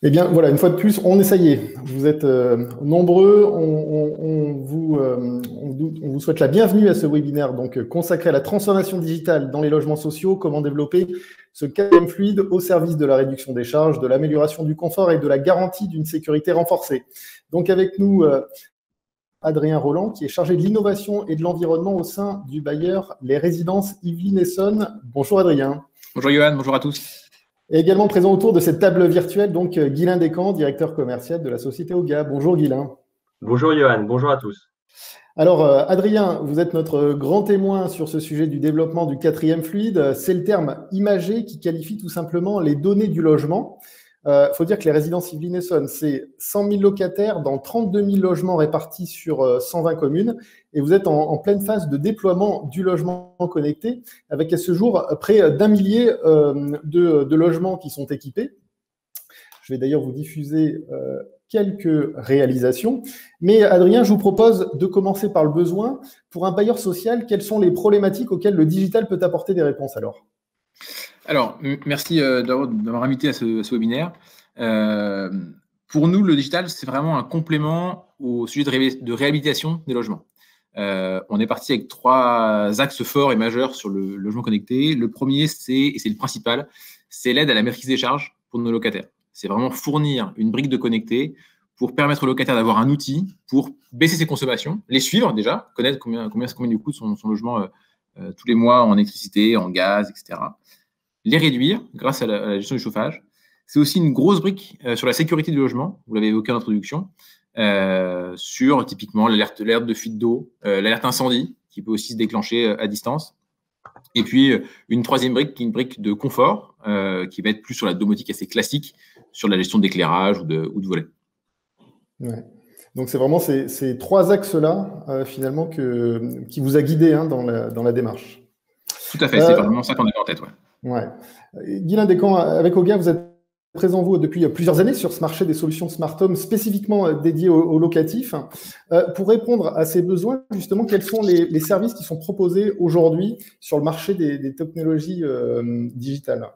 Eh bien, voilà, une fois de plus, on essayait. Vous êtes nombreux. On vous souhaite la bienvenue à ce webinaire donc, consacré à la transformation digitale dans les logements sociaux, comment développer ce quatrième fluide au service de la réduction des charges, de l'amélioration du confort et de la garantie d'une sécurité renforcée. Donc, avec nous, Adrien Roland, qui est chargé de l'innovation et de l'environnement au sein du bailleur Les Résidences Yvelines Essonnes. Bonjour Adrien. Bonjour Johan, bonjour à tous. Et également présent autour de cette table virtuelle, donc Guylain Descamps, directeur commercial de la société Oga. Bonjour Guylain. Bonjour Johan, bonjour à tous. Alors Adrien, vous êtes notre grand témoin sur ce sujet du développement du quatrième fluide. C'est le terme imagé qui qualifie tout simplement les données du logement. Faut dire que les résidences Yvelines Essonnes, c'est 100 000 locataires dans 32 000 logements répartis sur 120 communes. Et vous êtes en pleine phase de déploiement du logement connecté, avec à ce jour près d'1 millier de logements qui sont équipés. Je vais d'ailleurs vous diffuser quelques réalisations. Mais Adrien, je vous propose de commencer par le besoin. Pour un bailleur social, quelles sont les problématiques auxquelles le digital peut apporter des réponses alors ? Alors, merci d'avoir invité à ce webinaire. Pour nous, le digital, c'est vraiment un complément au sujet de réhabilitation des logements. On est parti avec 3 axes forts et majeurs sur le logement connecté. Le premier, et c'est le principal, c'est l'aide à la maîtrise des charges pour nos locataires. C'est vraiment fournir une brique de connecté pour permettre au locataire d'avoir un outil pour baisser ses consommations, les suivre déjà, connaître combien du coût son logement tous les mois en électricité, en gaz, etc. Les réduire grâce à la gestion du chauffage. C'est aussi une grosse brique sur la sécurité du logement, vous l'avez évoqué en introduction, sur typiquement l'alerte de fuite d'eau, l'alerte incendie, qui peut aussi se déclencher à distance. Et puis, une troisième brique, qui est une brique de confort, qui va être plus sur la domotique assez classique, sur la gestion d'éclairage ou de volets. Ouais. Donc, c'est vraiment ces 3 axes-là, finalement, qui vous a guidé dans la démarche. Tout à fait, c'est vraiment ça qu'on avait en tête. Ouais. Guylain Descamps, avec Oga, vous êtes présent, vous, depuis plusieurs années sur ce marché des solutions Smart Home spécifiquement dédiées aux locatifs. Pour répondre à ces besoins, justement, quels sont les services qui sont proposés aujourd'hui sur le marché des technologies digitales ?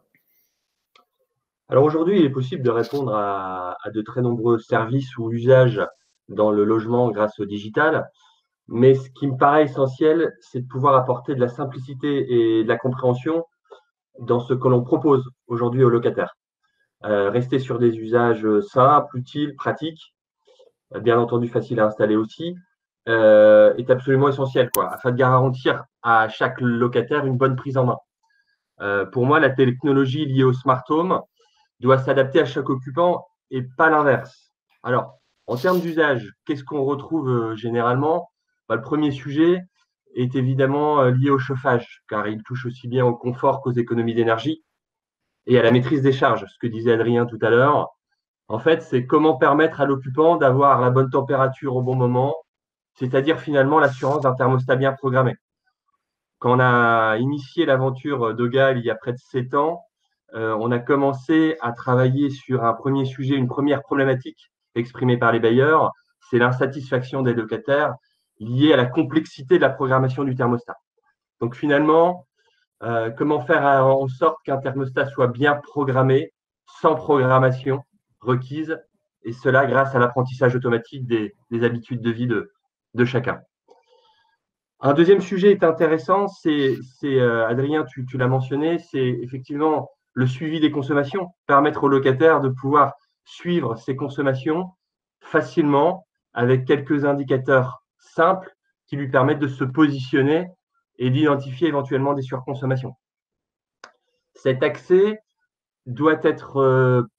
Alors aujourd'hui, il est possible de répondre à de très nombreux services ou usages dans le logement grâce au digital. Mais ce qui me paraît essentiel, c'est de pouvoir apporter de la simplicité et de la compréhension dans ce que l'on propose aujourd'hui aux locataires. Rester sur des usages simples, utiles, pratiques, bien entendu faciles à installer aussi, est absolument essentiel, afin de garantir à chaque locataire une bonne prise en main. Pour moi, la technologie liée au smart home doit s'adapter à chaque occupant et pas l'inverse. Alors, en termes d'usage, qu'est-ce qu'on retrouve généralement ? Le premier sujet est évidemment lié au chauffage, car il touche aussi bien au confort qu'aux économies d'énergie et à la maîtrise des charges, ce que disait Adrien tout à l'heure. En fait, c'est comment permettre à l'occupant d'avoir la bonne température au bon moment, c'est-à-dire finalement l'assurance d'un thermostat bien programmé. Quand on a initié l'aventure d'Oga il y a près de 7 ans, on a commencé à travailler sur un premier sujet, une première problématique exprimée par les bailleurs, c'est l'insatisfaction des locataires liée à la complexité de la programmation du thermostat. Donc finalement, comment faire en sorte qu'un thermostat soit bien programmé, sans programmation requise, et cela grâce à l'apprentissage automatique des habitudes de vie de chacun. Un deuxième sujet est intéressant, c'est Adrien, tu l'as mentionné, c'est effectivement le suivi des consommations, permettre aux locataires de pouvoir suivre ses consommations facilement avec quelques indicateurs simples qui lui permettent de se positionner et d'identifier éventuellement des surconsommations. Cet accès doit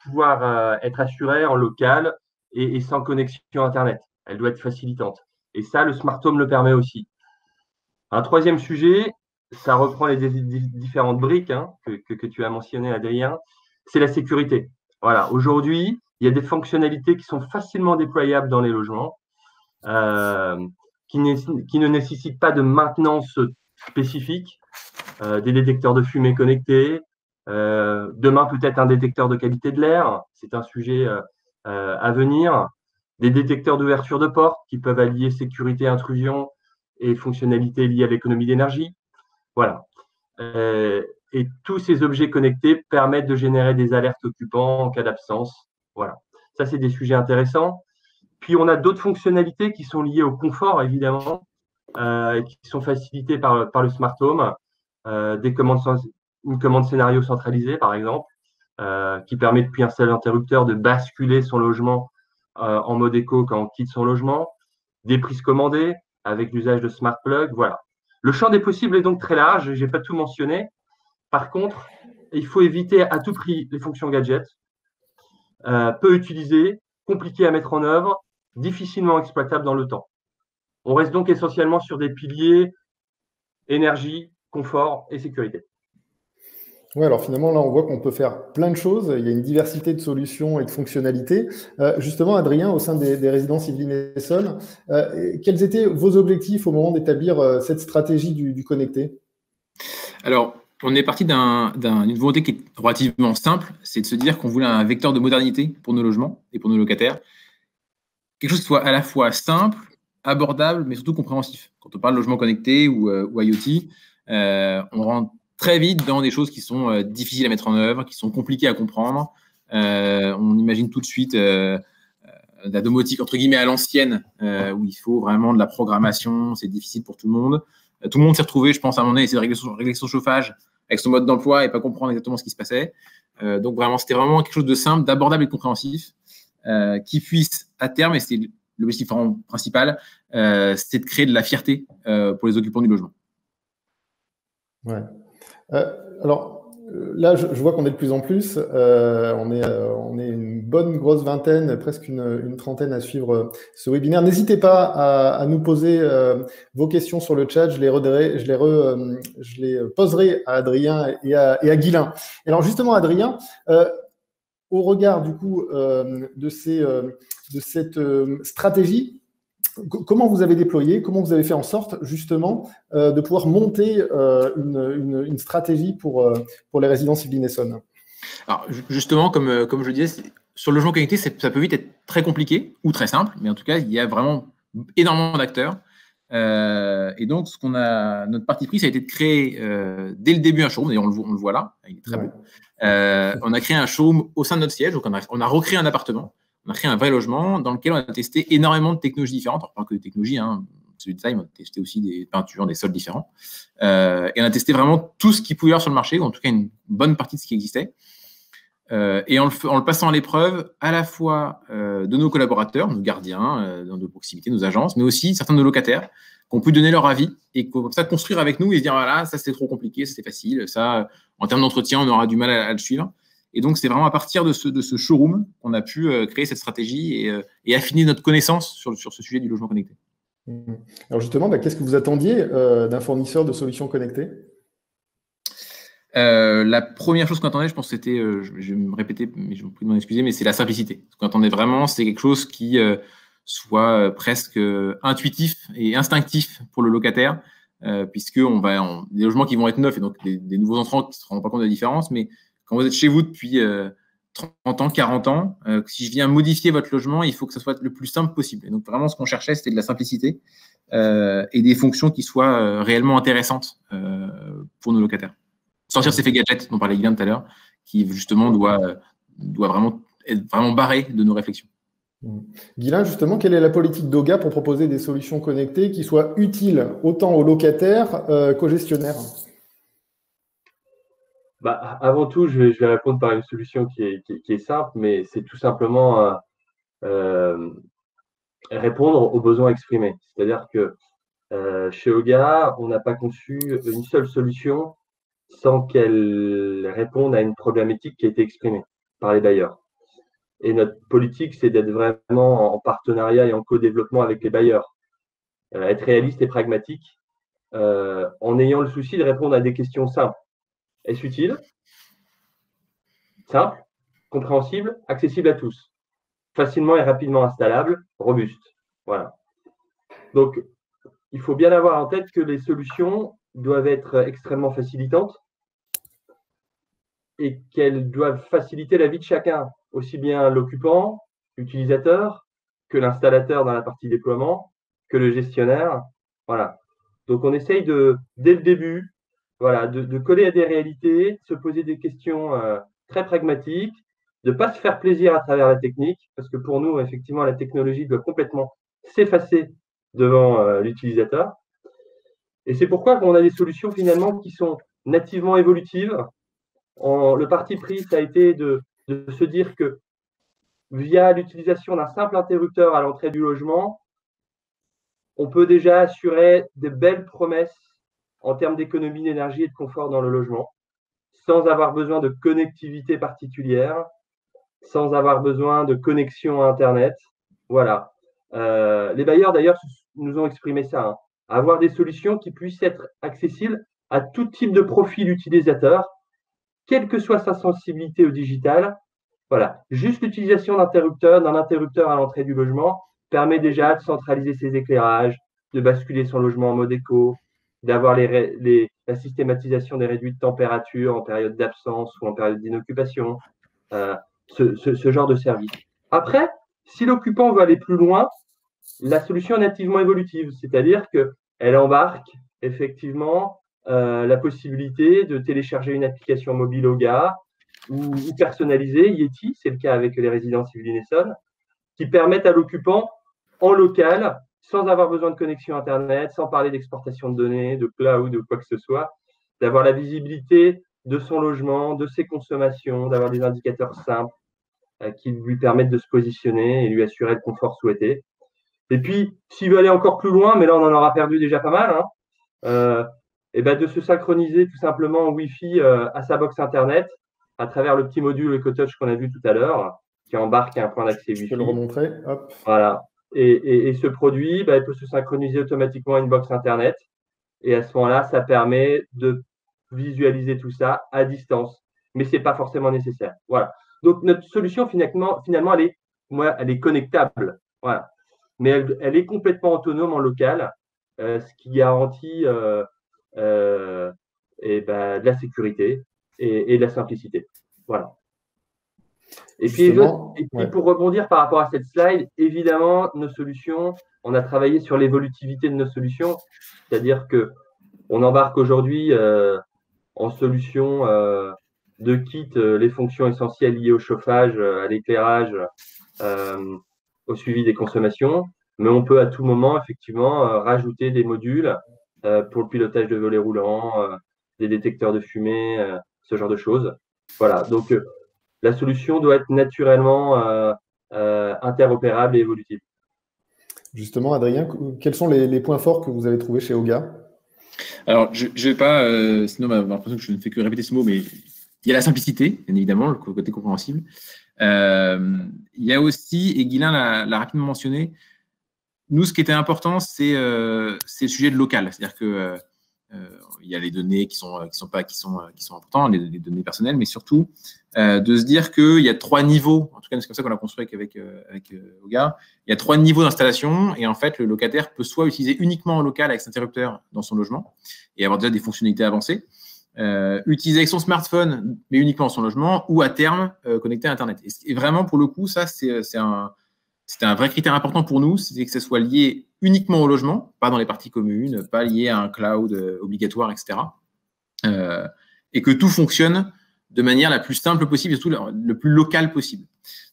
pouvoir être assuré en local et sans connexion Internet. Elle doit être facilitante. Et ça, le Smart Home le permet aussi. Un troisième sujet, ça reprend les différentes briques que tu as mentionnées, Adrien, c'est la sécurité. Voilà, aujourd'hui, il y a des fonctionnalités qui sont facilement déployables dans les logements, qui ne nécessitent pas de maintenance spécifique, des détecteurs de fumée connectés, demain peut-être un détecteur de qualité de l'air, c'est un sujet à venir, des détecteurs d'ouverture de porte qui peuvent allier sécurité, intrusion et fonctionnalités liées à l'économie d'énergie. Voilà. Et tous ces objets connectés permettent de générer des alertes occupants en cas d'absence Voilà. Ça, c'est des sujets intéressants. Puis, on a d'autres fonctionnalités qui sont liées au confort, évidemment, qui sont facilitées par le smart home. Une commande scénario centralisée, par exemple, qui permet depuis un seul interrupteur de basculer son logement en mode éco quand on quitte son logement. Des prises commandées avec l'usage de smart plug. Voilà. Le champ des possibles est donc très large. Je n'ai pas tout mentionné. Par contre, il faut éviter à tout prix les fonctions gadgets, peu utilisées, compliquées à mettre en œuvre, difficilement exploitables dans le temps. On reste donc essentiellement sur des piliers énergie, confort et sécurité. Oui, alors finalement, là, on voit qu'on peut faire plein de choses. Il y a une diversité de solutions et de fonctionnalités. Justement, Adrien, au sein des résidences Yvelines Essonnes, quels étaient vos objectifs au moment d'établir cette stratégie du connecté? Alors, on est parti d'une volonté qui est relativement simple, c'est de se dire qu'on voulait un vecteur de modernité pour nos logements et pour nos locataires. Quelque chose qui soit à la fois simple, abordable, mais surtout compréhensif. Quand on parle de logement connecté ou IoT, on rentre très vite dans des choses qui sont difficiles à mettre en œuvre, qui sont compliquées à comprendre. On imagine tout de suite de la domotique, entre guillemets, à l'ancienne, où il faut vraiment de la programmation, c'est difficile pour tout le monde. Tout le monde s'est retrouvé, je pense, à un moment donné, essayer de régler son chauffage avec son mode d'emploi et pas comprendre exactement ce qui se passait. Donc, vraiment, c'était vraiment quelque chose de simple, d'abordable et de compréhensif, qui puisse, à terme, et c'est l'objectif principal, c'est de créer de la fierté pour les occupants du logement. Ouais. Alors, là, je vois qu'on est de plus en plus. On est une bonne grosse vingtaine, presque une trentaine à suivre ce webinaire. N'hésitez pas à nous poser vos questions sur le chat. Je les poserai à Adrien et à Guilain. Alors, justement, Adrien, au regard du coup de cette stratégie, comment vous avez déployé, comment vous avez fait en sorte justement de pouvoir monter une stratégie pour les résidences Yvelines Essonnes? Alors justement, comme je le disais, sur le logement connecté, ça peut vite être très compliqué ou très simple, mais en tout cas, il y a vraiment énormément d'acteurs. Et donc, notre parti pris, ça a été de créer dès le début un showroom. D'ailleurs, on le voit là, il est très beau. On a créé un showroom au sein de notre siège. Donc, on a recréé un appartement. On a créé un vrai logement dans lequel on a testé énormément de technologies différentes. Alors, pas que de technologies, hein, celui de design, on a testé aussi des peintures, des sols différents. Et on a testé vraiment tout ce qui pouvait y avoir sur le marché, ou en tout cas une bonne partie de ce qui existait. Et en le passant à l'épreuve, à la fois de nos collaborateurs, nos gardiens, de proximité, nos agences, mais aussi certains de nos locataires qui ont pu donner leur avis et comme ça construire avec nous et se dire voilà, ça c'était trop compliqué, c'était facile, ça en termes d'entretien, on aura du mal à le suivre. Et donc, c'est vraiment à partir de ce showroom qu'on a pu créer cette stratégie et affiner notre connaissance sur ce sujet du logement connecté. Alors justement, qu'est-ce que vous attendiez d'un fournisseur de solutions connectées? La première chose qu'on attendait, je pense que c'était, je vais me répéter, mais je vous prie de m'en excuser, mais c'est la simplicité. Ce qu'on attendait vraiment, c'est quelque chose qui soit presque intuitif et instinctif pour le locataire, puisque des logements qui vont être neufs et donc des nouveaux entrants qui ne se rendront pas compte de la différence, mais quand vous êtes chez vous depuis 30 ans, 40 ans, si je viens modifier votre logement, il faut que ça soit le plus simple possible. Et donc vraiment, ce qu'on cherchait, c'était de la simplicité et des fonctions qui soient réellement intéressantes pour nos locataires. Sortir ces faits gadgets dont parlait Guilain tout à l'heure, qui justement doit vraiment être vraiment barré de nos réflexions. Guilain, justement, quelle est la politique d'Oga pour proposer des solutions connectées qui soient utiles autant aux locataires qu'aux gestionnaires? Avant tout, je vais répondre par une solution qui est simple, mais c'est tout simplement répondre aux besoins exprimés. C'est-à-dire que chez Oga, on n'a pas conçu une seule solution sans qu'elle réponde à une problématique qui a été exprimée par les bailleurs. Et notre politique, c'est d'être vraiment en partenariat et en co-développement avec les bailleurs. Être réaliste et pragmatique en ayant le souci de répondre à des questions simples. Est-ce utile? Simple, compréhensible, accessible à tous. Facilement et rapidement installable, robuste. Voilà. Donc, il faut bien avoir en tête que les solutions doivent être extrêmement facilitantes et qu'elles doivent faciliter la vie de chacun, aussi bien l'occupant, l'utilisateur, que l'installateur dans la partie déploiement, que le gestionnaire. Voilà. Donc, on essaye dès le début, voilà, de coller à des réalités, de se poser des questions très pragmatiques de ne pas se faire plaisir à travers la technique, parce que pour nous, effectivement, la technologie doit complètement s'effacer devant l'utilisateur. Et c'est pourquoi on a des solutions finalement qui sont nativement évolutives. Le parti pris, ça a été de se dire que via l'utilisation d'un simple interrupteur à l'entrée du logement, on peut déjà assurer de belles promesses en termes d'économie d'énergie et de confort dans le logement, sans avoir besoin de connectivité particulière, sans avoir besoin de connexion à Internet. Voilà. Les bailleurs, d'ailleurs, nous ont exprimé ça, hein. Avoir des solutions qui puissent être accessibles à tout type de profil utilisateur, quelle que soit sa sensibilité au digital. Voilà. Juste l'utilisation d'un interrupteur à l'entrée du logement permet déjà de centraliser ses éclairages, de basculer son logement en mode éco, d'avoir la systématisation des réduits de température en période d'absence ou en période d'inoccupation, ce genre de service. Après, si l'occupant veut aller plus loin, la solution est nativement évolutive, c'est-à-dire qu'elle embarque effectivement la possibilité de télécharger une application mobile OGA ou personnalisée, Yeti, c'est le cas avec les résidences Yvelines-Essonnes, qui permettent à l'occupant en local, sans avoir besoin de connexion Internet, sans parler d'exportation de données, de cloud ou quoi que ce soit, d'avoir la visibilité de son logement, de ses consommations, d'avoir des indicateurs simples qui lui permettent de se positionner et lui assurer le confort souhaité. Et puis, s'il veut aller encore plus loin, mais là on en aura perdu déjà pas mal, hein, et ben de se synchroniser tout simplement en Wi-Fi à sa box Internet à travers le petit module EcoTouch qu'on a vu tout à l'heure, qui embarque un point d'accès Wi-Fi. Je peux le remontrer. Hop. Voilà. Et ce produit, il peut se synchroniser automatiquement à une box Internet. Et à ce moment-là, ça permet de visualiser tout ça à distance. Mais ce n'est pas forcément nécessaire. Voilà. Donc, notre solution, finalement, elle est connectable. Voilà. Mais elle est complètement autonome en local, ce qui garantit de la sécurité et de la simplicité. Voilà. Et puis, pour rebondir par rapport à cette slide, évidemment, nos solutions, on a travaillé sur l'évolutivité de nos solutions, c'est-à-dire qu'on embarque aujourd'hui en solution de kit les fonctions essentielles liées au chauffage, à l'éclairage, au suivi des consommations, mais on peut à tout moment, effectivement, rajouter des modules pour le pilotage de volets roulants, des détecteurs de fumée, ce genre de choses. Voilà, donc la solution doit être naturellement interopérable et évolutive. Justement, Adrien, quels sont les points forts que vous avez trouvés chez OGA? Alors, je ne vais pas, sinon on a l'impression que je ne fais que répéter ce mot, mais il y a la simplicité, bien évidemment, le côté compréhensible. Il y a aussi, et Guylain l'a rapidement mentionné, nous, ce qui était important, c'est le sujet de local. C'est-à-dire que il y a les données qui sont importantes, les données personnelles, mais surtout de se dire qu'il y a 3 niveaux, en tout cas c'est comme ça qu'on l'a construit avec OGA, il y a 3 niveaux d'installation et en fait le locataire peut soit utiliser uniquement en local avec cet interrupteur dans son logement et avoir déjà des fonctionnalités avancées, utiliser avec son smartphone mais uniquement dans son logement ou à terme connecté à Internet. Et vraiment pour le coup, ça c'était un vrai critère important pour nous, c'est que ça soit lié uniquement au logement, pas dans les parties communes, pas lié à un cloud obligatoire, etc. Et que tout fonctionne de manière la plus simple possible et surtout le plus local possible.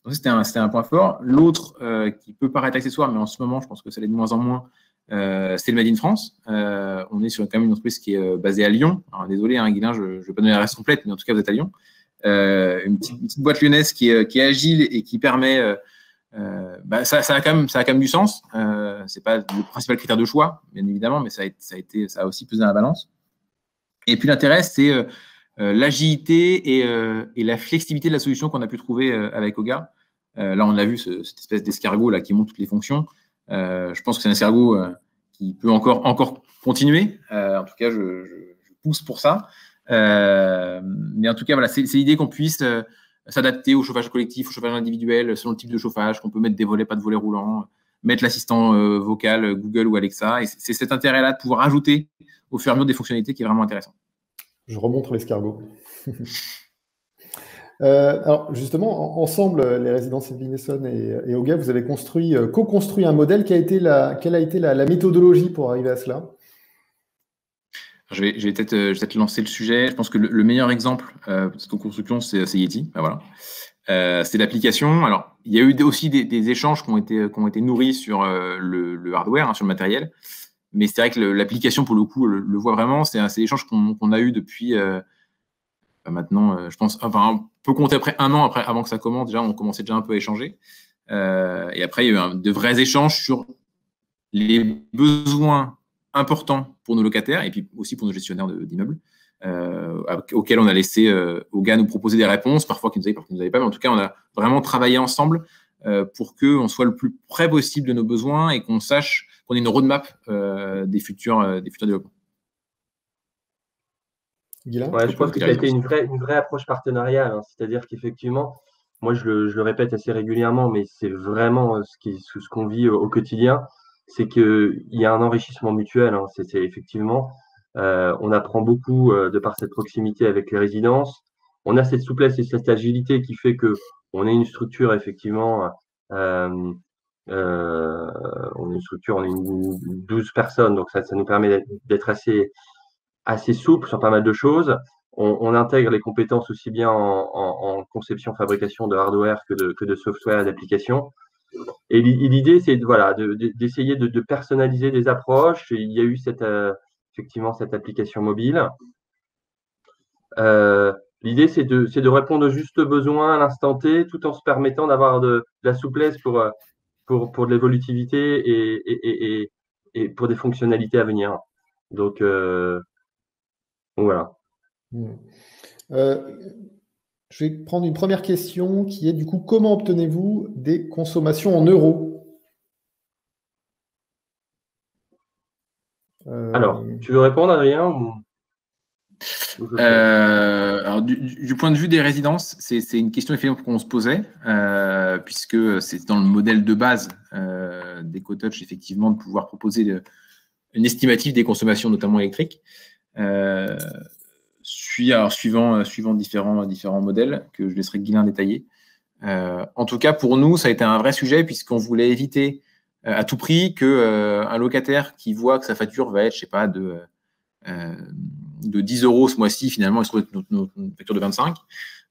Donc, c'était un point fort. L'autre, qui peut paraître accessoire, mais en ce moment, je pense que ça l'est de moins en moins, c'est le Made in France. On est sur quand même une entreprise qui est basée à Lyon. Alors, désolé, hein, Guylain, je ne vais pas donner la reste complète, mais en tout cas, vous êtes à Lyon. Une petite boîte lyonnaise qui est agile et qui permet... ça a quand même du sens. C'est pas le principal critère de choix, bien évidemment, mais ça a aussi pesé dans la balance. Et puis l'intérêt, c'est l'agilité et la flexibilité de la solution qu'on a pu trouver avec OGA. Là, on a vu cette espèce d'escargot là qui montre toutes les fonctions. Je pense que c'est un escargot qui peut encore continuer. En tout cas, je pousse pour ça. Mais en tout cas, voilà, c'est l'idée qu'on puisse s'adapter au chauffage collectif, au chauffage individuel, selon le type de chauffage, qu'on peut mettre des volets, pas de volets roulants, mettre l'assistant vocal Google ou Alexa. Et c'est cet intérêt-là de pouvoir ajouter au fur et à mesure des fonctionnalités qui est vraiment intéressant. Je remonte l'escargot. Alors justement, ensemble, les résidences Yvelines-Essonnes et OGA, vous avez co-construit un modèle. Quelle a été la méthodologie pour arriver à cela? Je vais peut-être lancer le sujet. Je pense que le meilleur exemple de co-construction, c'est Yeti. Ben voilà. C'est l'application. Alors, il y a eu aussi des échanges qui ont été nourris sur le hardware, sur le matériel. Mais c'est vrai que l'application, pour le coup, le voit vraiment. C'est l'échange qu'on a eu depuis maintenant, je pense, enfin, on peut compter après un an avant que ça commence. Déjà, on commençait déjà un peu à échanger. Et après, il y a eu de vrais échanges sur les besoins importants pour nos locataires et puis aussi pour nos gestionnaires d'immeubles, auxquels on a laissé aux gars nous proposer des réponses, parfois qu'ils nous avaient, parfois qu'ils nous avaient pas. Mais en tout cas, on a vraiment travaillé ensemble pour qu'on soit le plus près possible de nos besoins et qu'on sache qu'on ait une roadmap des futurs développements. Ouais, je pense que ça a été une vraie approche partenariale. C'est-à-dire qu'effectivement, moi, je le répète assez régulièrement, mais c'est vraiment ce qu'on vit au quotidien, c'est qu'il y a un enrichissement mutuel. C'est effectivement, on apprend beaucoup de par cette proximité avec les résidences. On a cette souplesse et cette agilité qui fait que on est une structure, effectivement, on est 12 personnes, donc ça nous permet d'être assez souple sur pas mal de choses. On intègre les compétences aussi bien en conception, fabrication de hardware que de software et d'applications. Et l'idée, c'est d'essayer de personnaliser des approches. Et il y a eu effectivement cette application mobile. L'idée, c'est de répondre aux justes besoins à l'instant T, tout en se permettant d'avoir de la souplesse pour de l'évolutivité et pour des fonctionnalités à venir. Donc voilà. Je vais prendre une première question qui est du coup, comment obtenez-vous des consommations en euros? Alors, tu veux répondre, Adrien alors, du point de vue des résidences, c'est une question qu'on se posait, puisque c'est dans le modèle de base d'EcoTouch, effectivement, de pouvoir proposer une estimative des consommations, notamment électriques. Suivant différents modèles que je laisserai Guilain détailler. En tout cas, pour nous, ça a été un vrai sujet puisqu'on voulait éviter à tout prix qu'un locataire qui voit que sa facture va être, je sais pas, de 10 € ce mois-ci, finalement, il se trouve une facture de 25.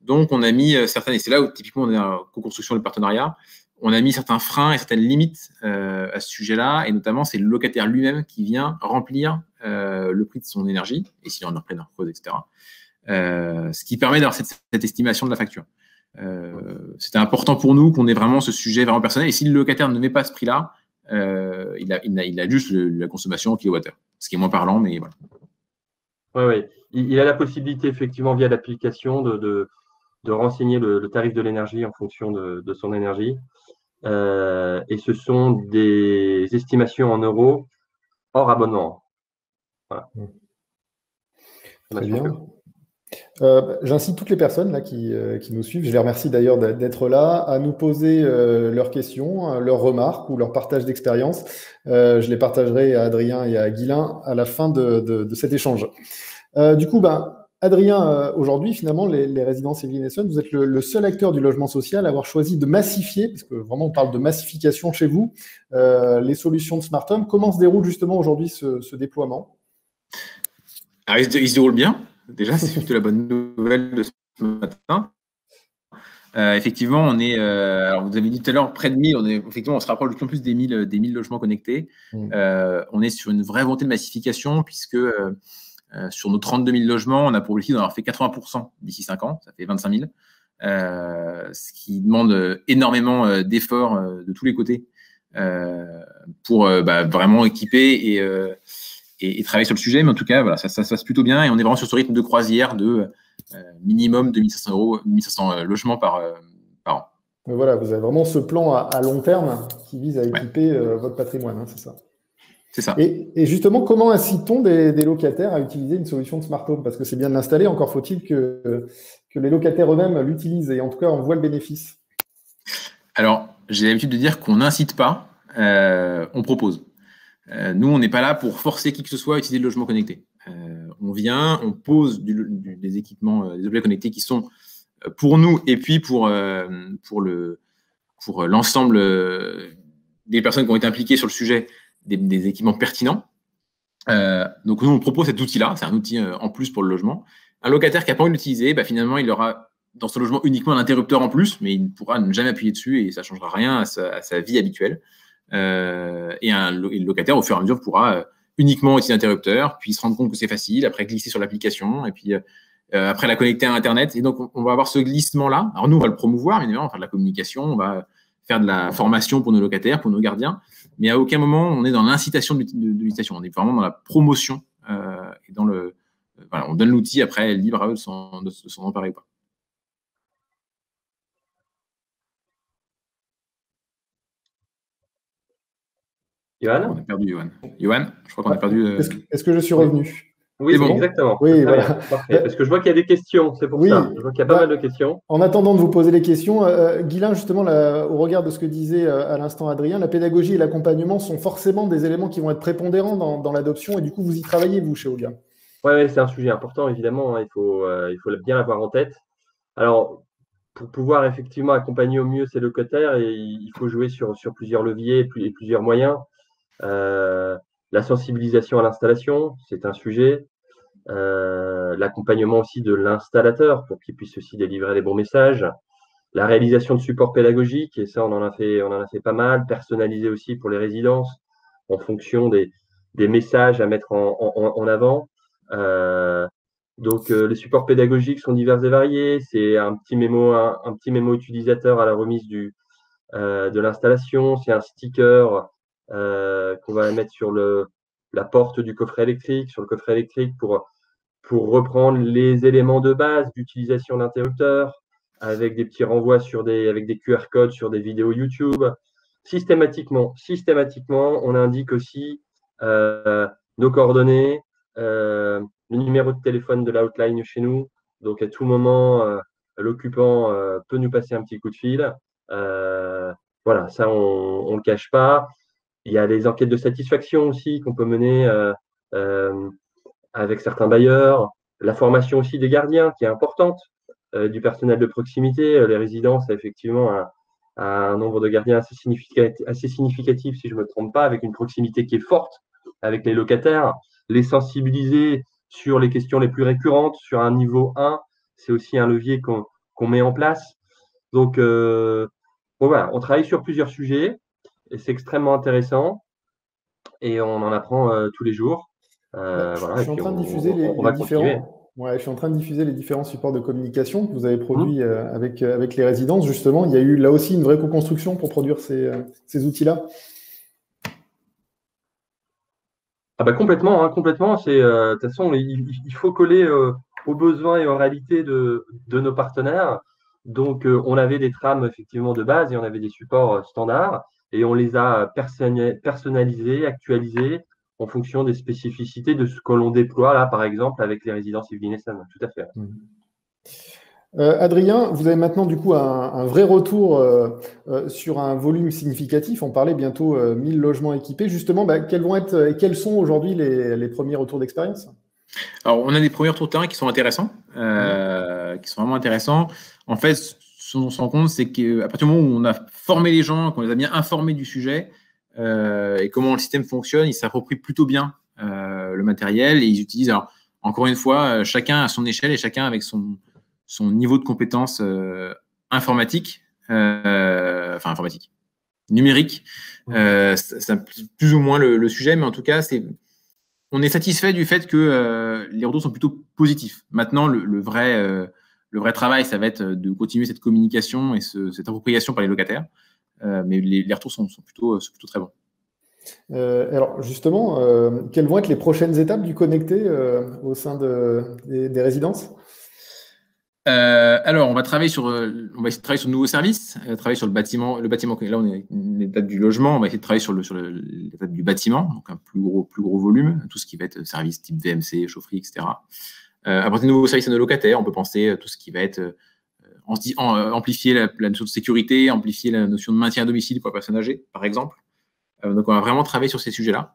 Donc, on a mis certaines, et c'est là où typiquement on est en co-construction de partenariat, on a mis certains freins et certaines limites à ce sujet-là, et notamment, c'est le locataire lui-même qui vient remplir le prix de son énergie, et s'il en a plein creuse, etc. Ce qui permet d'avoir cette estimation de la facture. C'était important pour nous qu'on ait vraiment ce sujet vraiment personnel, et si le locataire ne met pas ce prix-là, il a juste la consommation en kilowattheure, ce qui est moins parlant, mais voilà. Oui. Il a la possibilité, effectivement, via l'application, de renseigner le tarif de l'énergie en fonction de son énergie. Et ce sont des estimations en euros hors abonnement. Voilà. Très bien. J'incite toutes les personnes là, qui nous suivent, je les remercie d'ailleurs d'être là, à nous poser leurs questions, leurs remarques ou leurs partages d'expérience. Je les partagerai à Adrien et à Guilain à la fin de cet échange. Du coup, Adrien, aujourd'hui, finalement, les résidences Evelyne Essonne, vous êtes le seul acteur du logement social à avoir choisi de massifier, parce que vraiment on parle de massification chez vous, les solutions de Smart Home. Comment se déroule justement aujourd'hui ce déploiement? Alors, il se déroule bien. Déjà, c'est plutôt la bonne nouvelle de ce matin. Effectivement, on est, alors vous avez dit tout à l'heure, près de 1000, on se rapproche de plus en plus des 1000 logements connectés. On est sur une vraie volonté de massification, puisque sur nos 32 000 logements, on a pour objectif d'en avoir fait 80% d'ici 5 ans, ça fait 25 000, ce qui demande énormément d'efforts de tous les côtés pour vraiment équiper et travailler sur le sujet. Mais en tout cas, voilà, ça se passe plutôt bien et on est vraiment sur ce rythme de croisière de minimum 2500 logements par an. Mais voilà, vous avez vraiment ce plan à long terme qui vise à équiper votre patrimoine, c'est ça? C'est ça. Et justement, comment incite-t-on des locataires à utiliser une solution de Smart Home? Parce que c'est bien de l'installer, encore faut-il que les locataires eux-mêmes l'utilisent et en tout cas, on voit le bénéfice. Alors, j'ai l'habitude de dire qu'on n'incite pas, on propose. Nous, on n'est pas là pour forcer qui que ce soit à utiliser le logement connecté. On vient, on pose des équipements, des objets connectés qui sont pour nous et puis pour l'ensemble des personnes qui ont été impliquées sur le sujet, des équipements pertinents. Donc, nous, on propose cet outil-là. C'est un outil en plus pour le logement. Un locataire qui n'a pas envie de l'utiliser, finalement, il aura dans ce logement uniquement un interrupteur en plus, mais il ne pourra ne jamais appuyer dessus et ça ne changera rien à sa vie habituelle. Et le locataire, au fur et à mesure, pourra uniquement utiliser l'interrupteur, puis se rendre compte que c'est facile, après glisser sur l'application, et puis après la connecter à Internet. Et donc, on va avoir ce glissement-là. Alors, nous, on va le promouvoir, évidemment, on va faire de la communication, on va faire de la formation pour nos locataires, pour nos gardiens, mais à aucun moment, on est dans l'incitation de l'utilisation. On est vraiment dans la promotion et dans le... Voilà, on donne l'outil, après, libre à eux de s'en emparer ou pas. Johan ? On a perdu Johan. Johan, je crois qu'on a perdu... Est-ce que je suis revenu ? Oui, bon. Exactement. Oui, voilà. Parfait. Parce que je vois qu'il y a des questions, c'est pour ça. Je vois qu'il y a pas mal de questions. En attendant de vous poser les questions, Guylain, justement, au regard de ce que disait à l'instant Adrien, la pédagogie et l'accompagnement sont forcément des éléments qui vont être prépondérants dans l'adoption et du coup, vous y travaillez, vous, chez Oga. Oui, c'est un sujet important, évidemment. Hein, il faut bien l'avoir en tête. Alors, pour pouvoir effectivement accompagner au mieux ces locataires, il faut jouer sur plusieurs leviers et plusieurs moyens. La sensibilisation à l'installation, c'est un sujet. L'accompagnement aussi de l'installateur pour qu'il puisse aussi délivrer les bons messages. La réalisation de supports pédagogiques, et ça, on en a fait pas mal. Personnalisé aussi pour les résidences en fonction des messages à mettre en avant. Donc, les supports pédagogiques sont divers et variés. C'est un petit mémo utilisateur à la remise de l'installation. C'est un sticker qu'on va mettre sur la porte du coffret électrique, sur le coffret électrique pour reprendre les éléments de base d'utilisation d'interrupteurs avec des petits renvois avec des QR codes sur des vidéos YouTube. Systématiquement, on indique aussi nos coordonnées, le numéro de téléphone de l'outline chez nous. Donc, à tout moment, l'occupant peut nous passer un petit coup de fil. Voilà, ça, on ne le cache pas. Il y a les enquêtes de satisfaction aussi qu'on peut mener avec certains bailleurs. La formation aussi des gardiens qui est importante, du personnel de proximité. Les résidences, effectivement, un nombre de gardiens assez significatif, si je ne me trompe pas, avec une proximité qui est forte avec les locataires. Les sensibiliser sur les questions les plus récurrentes, sur un niveau 1, c'est aussi un levier qu'on met en place. Donc, voilà, on travaille sur plusieurs sujets. Et c'est extrêmement intéressant et on en apprend tous les jours. Je suis en train de diffuser je suis en train de diffuser les différents supports de communication que vous avez produits avec les résidences. Justement, il y a eu là aussi une vraie co-construction pour produire ces outils-là. Ah bah complètement, hein, complètement. De toute façon, il faut coller aux besoins et aux réalités de nos partenaires. Donc, on avait des trames effectivement de base et on avait des supports standards. Et on les a personnalisés, actualisés en fonction des spécificités de ce que l'on déploie, là, par exemple, avec les résidences Yveline et Sam. Tout à fait. Adrien, vous avez maintenant du coup un vrai retour sur un volume significatif. On parlait bientôt 1000 logements équipés. Justement, quels sont aujourd'hui les premiers retours d'expérience? Alors, on a des premiers retours de terrain qui sont intéressants, qui sont vraiment intéressants. En fait, ce dont on se rend compte, c'est qu'à partir du moment où on a formé les gens, qu'on les a bien informés du sujet et comment le système fonctionne, ils s'approprient plutôt bien le matériel et ils utilisent, alors, encore une fois, chacun à son échelle et chacun avec son niveau de compétence informatique, numérique. C'est plus ou moins le sujet, mais en tout cas, on est satisfait du fait que les retours sont plutôt positifs. Maintenant, le vrai travail, ça va être de continuer cette communication et cette appropriation par les locataires. Mais les retours sont plutôt très bons. Alors justement, quelles vont être les prochaines étapes du connecté au sein des résidences? Alors, on va essayer de travailler sur de nouveaux services, travailler sur le bâtiment. Là, on est une étape du logement. On va essayer de travailler sur l'étape du bâtiment, donc un plus gros volume, tout ce qui va être service type VMC, chaufferie, etc. Apporter de nouveaux services à nos locataires. On peut penser à tout ce qui va être amplifier la notion de sécurité, amplifier la notion de maintien à domicile pour les personnes âgées, par exemple. Donc, on va vraiment travailler sur ces sujets-là.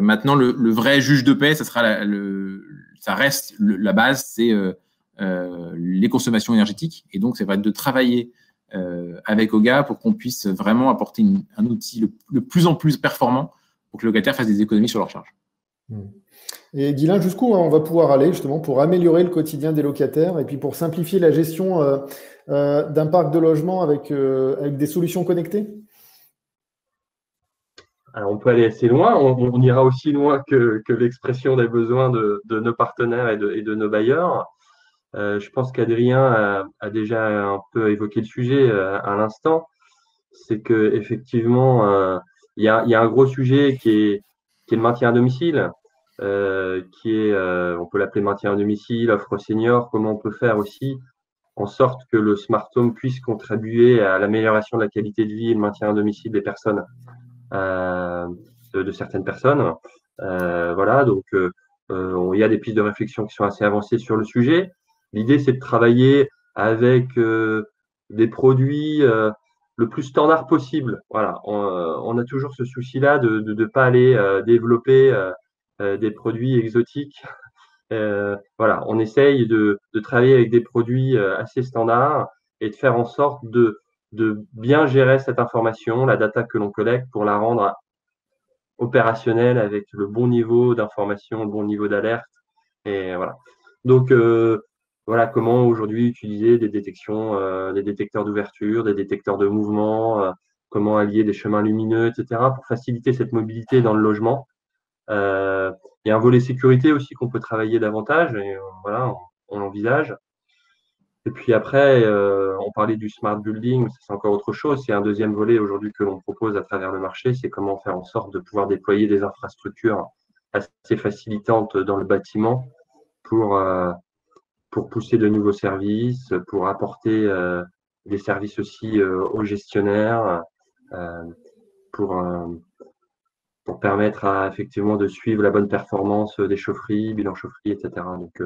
Maintenant, le vrai juge de paix, ça reste la base, c'est les consommations énergétiques. Et donc, ça va être de travailler avec Oga pour qu'on puisse vraiment apporter un outil le plus en plus performant pour que le locataire fasse des économies sur leur charge. Et Guylain, jusqu'où on va pouvoir aller justement pour améliorer le quotidien des locataires et puis pour simplifier la gestion d'un parc de logement avec des solutions connectées? Alors, on peut aller assez loin. On ira aussi loin que l'expression des besoins de nos partenaires et de nos bailleurs. Je pense qu'Adrien a déjà un peu évoqué le sujet à l'instant. C'est que effectivement, il y a un gros sujet qui est le maintien à domicile, on peut l'appeler maintien à domicile, offre senior. Comment on peut faire aussi en sorte que le smart home puisse contribuer à l'amélioration de la qualité de vie et le maintien à domicile des personnes, de certaines personnes. Voilà, donc il y a des pistes de réflexion qui sont assez avancées sur le sujet. L'idée, c'est de travailler avec des produits le plus standard possible. Voilà, on a toujours ce souci-là de ne pas aller développer des produits exotiques. Voilà, on essaye de travailler avec des produits assez standards et de faire en sorte de bien gérer cette information, la data que l'on collecte, pour la rendre opérationnelle avec le bon niveau d'information, le bon niveau d'alerte. Et voilà. Donc, voilà comment aujourd'hui utiliser des détections, des détecteurs d'ouverture, des détecteurs de mouvement, comment allier des chemins lumineux, etc., pour faciliter cette mobilité dans le logement. Il y a un volet sécurité aussi qu'on peut travailler davantage, et voilà, on l'envisage. Et puis après, on parlait du smart building, c'est encore autre chose. C'est un deuxième volet aujourd'hui que l'on propose à travers le marché, c'est comment faire en sorte de pouvoir déployer des infrastructures assez facilitantes dans le bâtiment pour pousser de nouveaux services, pour apporter des services aussi aux gestionnaires, pour permettre effectivement de suivre la bonne performance des chaufferies, bilan chaufferie, etc. Donc,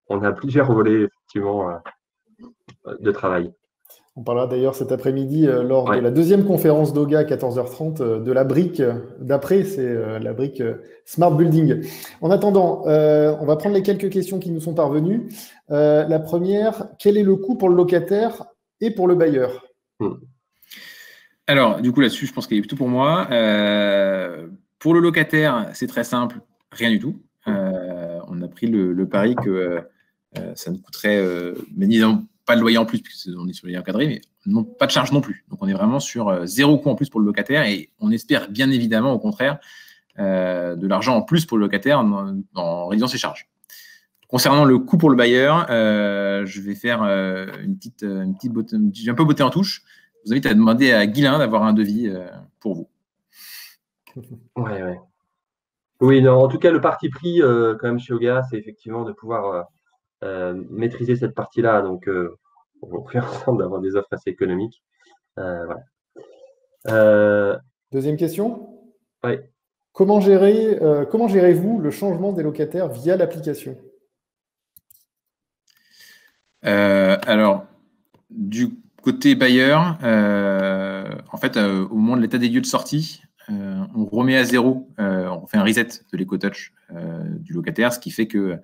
on a plusieurs volets effectivement de travail. On parlera d'ailleurs cet après-midi lors de la deuxième conférence d'OGA à 14h30 de la brique d'après, c'est la brique Smart Building. En attendant, on va prendre les quelques questions qui nous sont parvenues. La première, quel est le coût pour le locataire et pour le bailleur? Alors, du coup, là-dessus, je pense qu'il y a tout pour moi. Pour le locataire, c'est très simple, rien du tout. On a pris le pari que ça ne coûterait, mais disons, pas de loyer en plus, puisqu'on est sur le loyer encadré, mais non, pas de charge non plus. Donc, on est vraiment sur zéro coût en plus pour le locataire, et on espère bien évidemment, au contraire, de l'argent en plus pour le locataire en réduisant ses charges. Concernant le coût pour le bailleur, je vais faire une petite beauté, un peu beauté en touche. Je vous invite à demander à Guylain d'avoir un devis pour vous. Ouais. Oui, non, en tout cas, le parti pris quand même chez OGA, c'est effectivement de pouvoir maîtriser cette partie-là. Donc, on fait ensemble d'avoir des offres assez économiques. Voilà. Deuxième question. Oui. Comment gérez-vous le changement des locataires via l'application? Alors, du côté bailleur, en fait, au moment de l'état des lieux de sortie, on remet à zéro, on fait un reset de l'éco-touch du locataire, ce qui fait que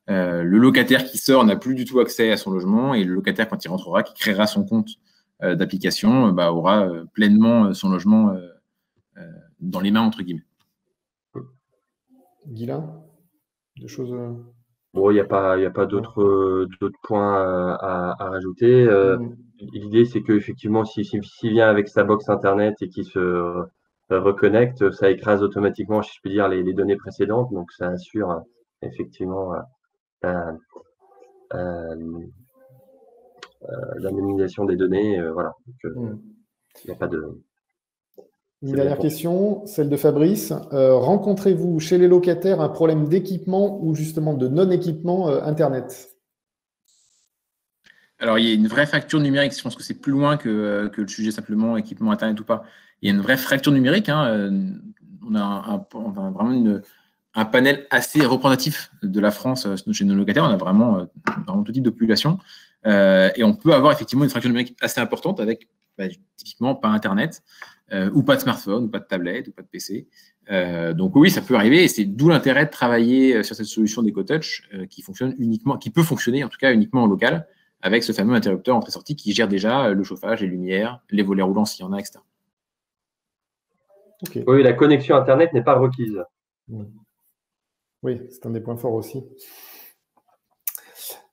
le locataire qui sort n'a plus du tout accès à son logement, et le locataire, quand il rentrera, qui créera son compte d'application, aura pleinement son logement dans les mains, entre guillemets. Guylain, des choses... Bon, il n'y a pas d'autres points à rajouter. L'idée, c'est qu'effectivement, s'il vient avec sa box Internet et qu'il se reconnecte, ça écrase automatiquement, si je puis dire, les données précédentes. Donc, ça assure effectivement l'anonymisation des données. Voilà. Donc, il n'y a pas de... Une dernière question, celle de Fabrice. Rencontrez-vous chez les locataires un problème d'équipement ou justement de non-équipement Internet? Alors, il y a une vraie fracture numérique. Je pense que c'est plus loin que le sujet simplement équipement Internet ou pas. Il y a une vraie fracture numérique. On a vraiment un panel assez représentatif de la France chez nos locataires. On a vraiment tout type de population. Et on peut avoir effectivement une fracture numérique assez importante avec typiquement pas Internet, ou pas de smartphone, ou pas de tablette, ou pas de PC. Donc oui, ça peut arriver, et c'est d'où l'intérêt de travailler sur cette solution d'EcoTouch qui fonctionne uniquement, qui peut fonctionner en tout cas uniquement en local, avec ce fameux interrupteur entrée-sortie qui gère déjà le chauffage, les lumières, les volets roulants s'il y en a, etc. Okay. Oui, la connexion Internet n'est pas requise. Oui, c'est un des points forts aussi.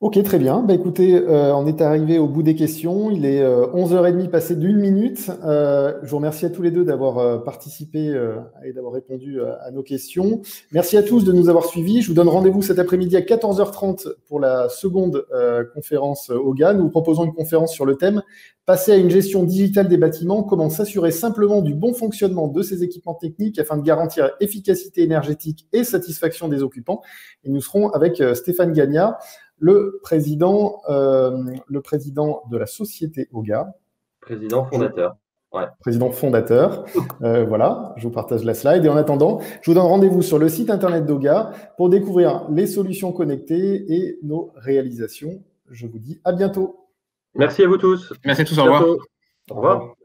Ok, très bien. Bah, écoutez, on est arrivé au bout des questions. Il est 11h30 passé d'1 minute. Je vous remercie à tous les deux d'avoir participé et d'avoir répondu à nos questions. Merci à tous de nous avoir suivis. Je vous donne rendez-vous cet après-midi à 14h30 pour la seconde conférence OGA. Nous vous proposons une conférence sur le thème « Passer à une gestion digitale des bâtiments, comment s'assurer simplement du bon fonctionnement de ces équipements techniques afin de garantir efficacité énergétique et satisfaction des occupants ». Et nous serons avec Stéphane Gagnat, le président de la société OGA. Président fondateur. Ouais. Président fondateur. Voilà, je vous partage la slide. Et en attendant, je vous donne rendez-vous sur le site internet d'OGA pour découvrir les solutions connectées et nos réalisations. Je vous dis à bientôt. Merci à vous tous. Merci à tous. Au revoir. Au revoir.